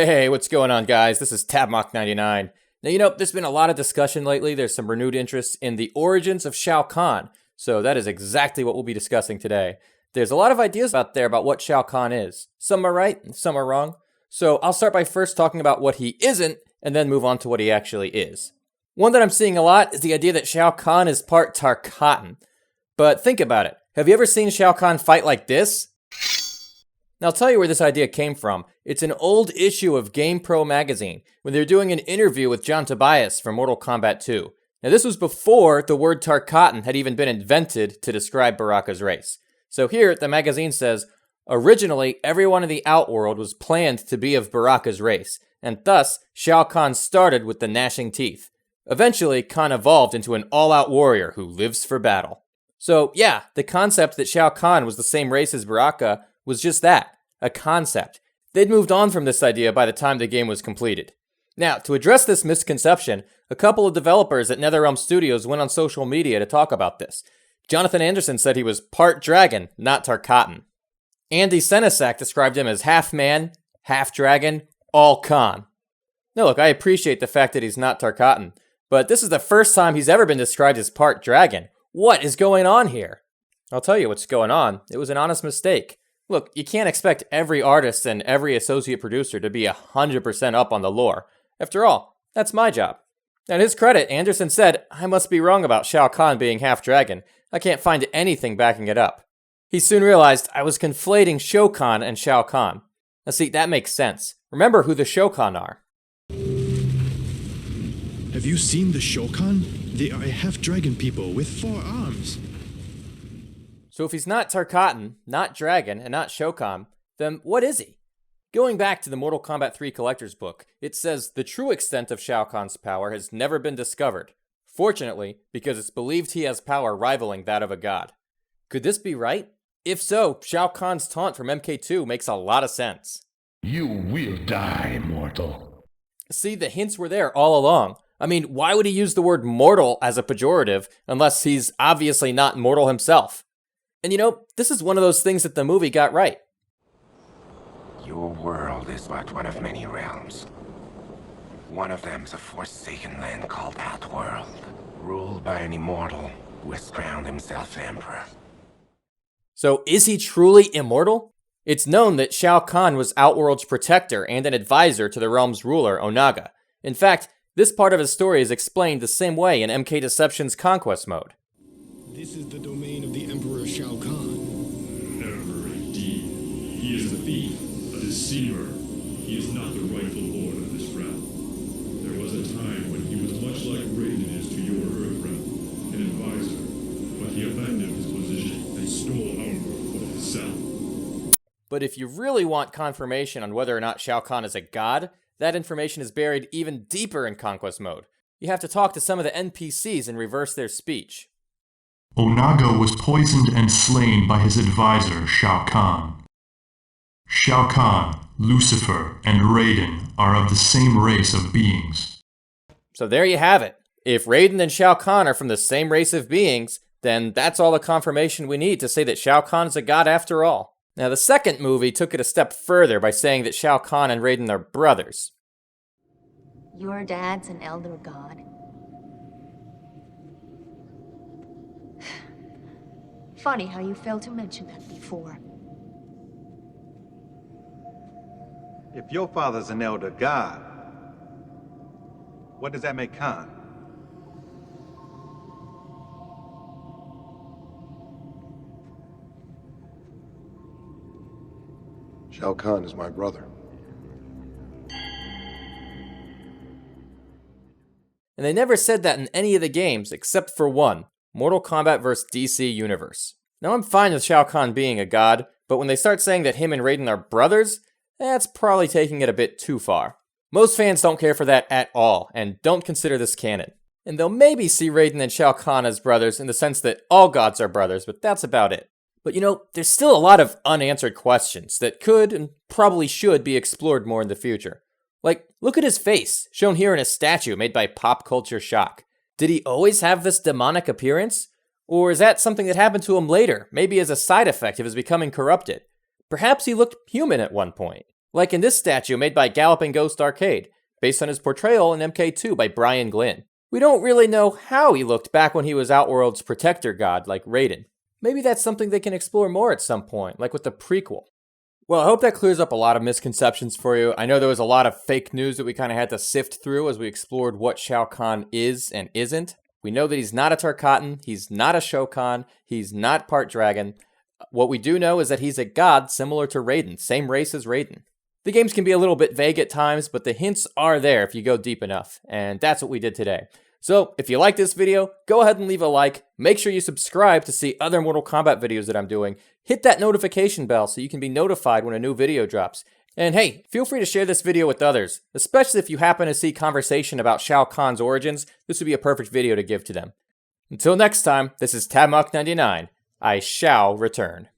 Hey, what's going on, guys? This is Tabmock99. Now, there's been a lot of discussion lately. There's some renewed interest in the origins of Shao Kahn, so that is exactly what we'll be discussing today. There's a lot of ideas out there about what Shao Kahn is. Some are right, and some are wrong. So I'll start by first talking about what he isn't, and then move on to what he actually is. One that I'm seeing a lot is the idea that Shao Kahn is part Tarkatan. But think about it. Have you ever seen Shao Kahn fight like this? Now, I'll tell you where this idea came from. It's an old issue of GamePro Magazine, when they were doing an interview with John Tobias from Mortal Kombat 2. Now, this was before the word Tarkatan had even been invented to describe Baraka's race. So here, the magazine says, originally, everyone in the Outworld was planned to be of Baraka's race, and thus, Shao Kahn started with the gnashing teeth. Eventually, Kahn evolved into an all-out warrior who lives for battle. So, yeah, the concept that Shao Kahn was the same race as Baraka was just that, a concept. They'd moved on from this idea by the time the game was completed. Now, to address this misconception, a couple of developers at NetherRealm Studios went on social media to talk about this. Jonathan Anderson said he was part dragon, not Tarkatan. Andy Senesak described him as half man, half dragon, all Kahn. Now look, I appreciate the fact that he's not Tarkatan, but this is the first time he's ever been described as part dragon. What is going on here? I'll tell you what's going on. It was an honest mistake. Look, you can't expect every artist and every associate producer to be 100% up on the lore. After all, that's my job. At his credit, Anderson said, I must be wrong about Shao Kahn being half dragon. I can't find anything backing it up. He soon realized I was conflating Shokan and Shao Kahn. Now see, that makes sense. Remember who the Shokan are. Have you seen the Shokan? They are half-dragon people with 4 arms. So if he's not Tarkatan, not dragon, and not Shokan, then what is he? Going back to the Mortal Kombat 3 Collector's Book, it says the true extent of Shao Kahn's power has never been discovered. Fortunately, because it's believed he has power rivaling that of a god. Could this be right? If so, Shao Kahn's taunt from MK2 makes a lot of sense. You will die, mortal. See, the hints were there all along. I mean, why would he use the word mortal as a pejorative unless he's obviously not mortal himself? And this is one of those things that the movie got right. Your world is but one of many realms. One of them's a forsaken land called Outworld, ruled by an immortal who has crowned himself emperor. So is he truly immortal? It's known that Shao Kahn was Outworld's protector and an advisor to the realm's ruler, Onaga. In fact, this part of his story is explained the same way in MK Deception's Conquest mode. This is the domain of the Emperor Shao Kahn. Emperor indeed. He is a thief, a deceiver. He is not the rightful lord of this realm. There was a time when he was much like Raiden is to your Earth realm, an advisor, but he abandoned his position and stole our world for himself. But if you really want confirmation on whether or not Shao Kahn is a god, that information is buried even deeper in Conquest mode. You have to talk to some of the NPCs and reverse their speech. Onaga was poisoned and slain by his advisor, Shao Kahn. Shao Kahn, Lucifer, and Raiden are of the same race of beings. So there you have it. If Raiden and Shao Kahn are from the same race of beings, then that's all the confirmation we need to say that Shao Kahn is a god after all. Now, the second movie took it a step further by saying that Shao Kahn and Raiden are brothers. Your dad's an elder god. Funny how you failed to mention that before. If your father's an elder god, what does that make Khan? Shao Kahn is my brother. And they never said that in any of the games except for one, Mortal Kombat vs. DC Universe. Now I'm fine with Shao Kahn being a god, but when they start saying that him and Raiden are brothers, that's probably taking it a bit too far. Most fans don't care for that at all, and don't consider this canon. And they'll maybe see Raiden and Shao Kahn as brothers in the sense that all gods are brothers, but that's about it. But there's still a lot of unanswered questions that could and probably should be explored more in the future. Like, look at his face, shown here in a statue made by Pop Culture Shock. Did he always have this demonic appearance? Or is that something that happened to him later, maybe as a side effect of his becoming corrupted? Perhaps he looked human at one point. Like in this statue made by Galloping Ghost Arcade, based on his portrayal in MK2 by Brian Glynn. We don't really know how he looked back when he was Outworld's protector god like Raiden. Maybe that's something they can explore more at some point, like with the prequel. Well, I hope that clears up a lot of misconceptions for you. I know there was a lot of fake news that we kind of had to sift through as we explored what Shao Kahn is and isn't. We know that he's not a Tarkatan, he's not a Shokan, he's not part dragon. What we do know is that he's a god similar to Raiden, same race as Raiden. The games can be a little bit vague at times, but the hints are there if you go deep enough, and that's what we did today. So, if you like this video, go ahead and leave a like, make sure you subscribe to see other Mortal Kombat videos that I'm doing, hit that notification bell so you can be notified when a new video drops. And hey, feel free to share this video with others, especially if you happen to see conversation about Shao Kahn's origins, this would be a perfect video to give to them. Until next time, this is TabMock99, I shall return.